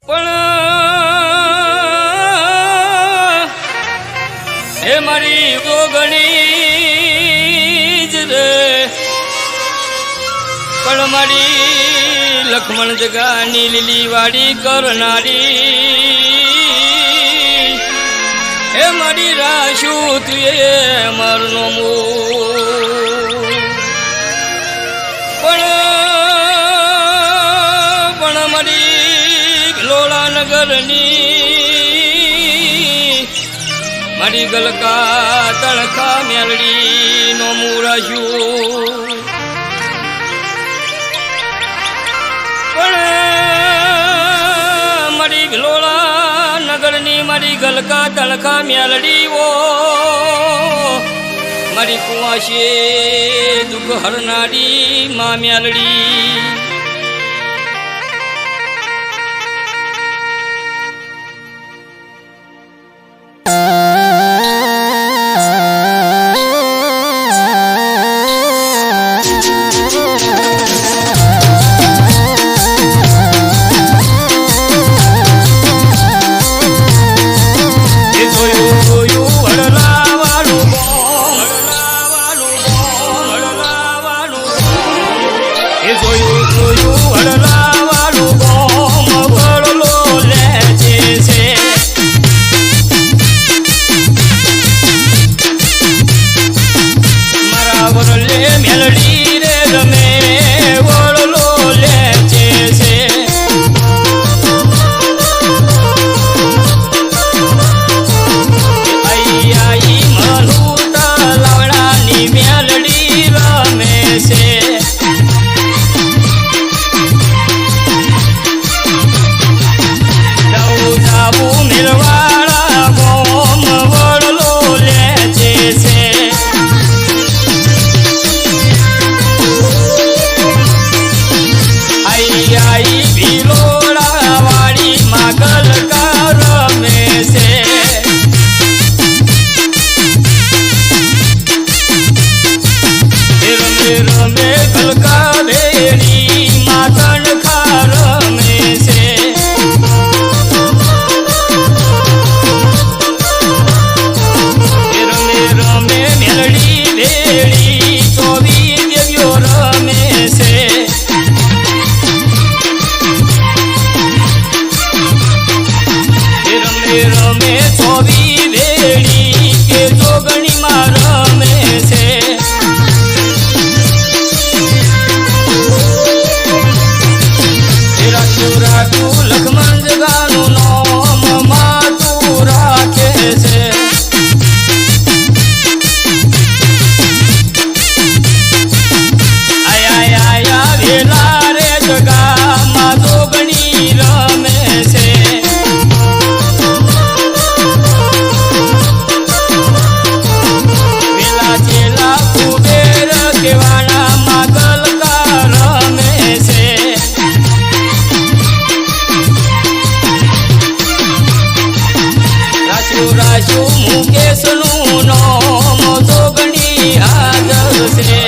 પણ હે મારી ગોગણી જ રે, પણ મારી લખમણ જગાની લીલી વાડી કરનારી, હે મારી રાશુ તુએ મારનો મો, પણ મારી લોળા નગરની મારી ગલકા તળખા મેલડી નો મુરાશું, પણ મારી લોળા નગરની મારી ગલકા તળખા મેલડી ઓ મારી કુવાશે દુઃખ હરનારી મા મેલડી, મેલડી રે રમે વળલો લેચે છે, આઈ આઈ મનુ તલાવડાની મેલડી રમે છે, જાવું જાવું મેલવાળા ગોમ વળલો લેચે છે, આઈ ભીલોડા વાળી માગલ રમે છે, રમે રમે ગલકા ભેડી માતણ ખા રમે છે, રમે રમે મેલડી ભેડી ચોવી દેવીઓ રમે છે, રમે ચોવી વેડી કે જોગણીમાં રમે છે, રાખું રાખું લખમણ જગાનું નામ માતું રાખે છે, આયા આયા વેલા રે જગામાં જોગણી રમે છે, ચેલા કુબેર કેવાના માગલકા રમે છે, રાશુ રાશુ મુકેશનું નામ જોગણી હાજર છે,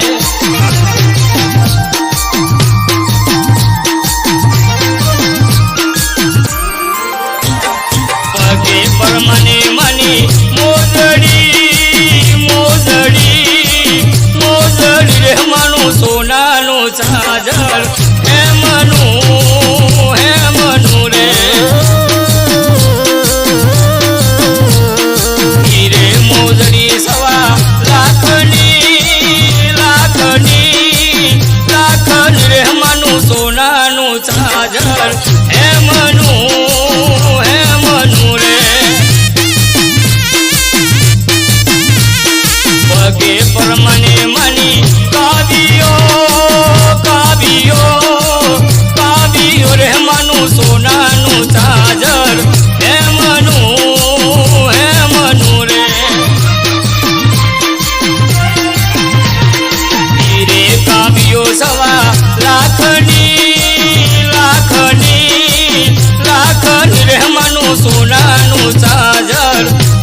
પગે પર મને મને મોજડી રે માનું સોનાનું ચાદર હે મનું રે, હીરે મોજડી સવા લાખની રે માનું સોનાનું ચાદર હે મનું રે, પગે પર મને મની કાવ્યો રે માનું સોનાનું ચાદર હે મનું રે, હીરે કાવ્યો સવા લાખની રે માનું સોનાનું ચાદર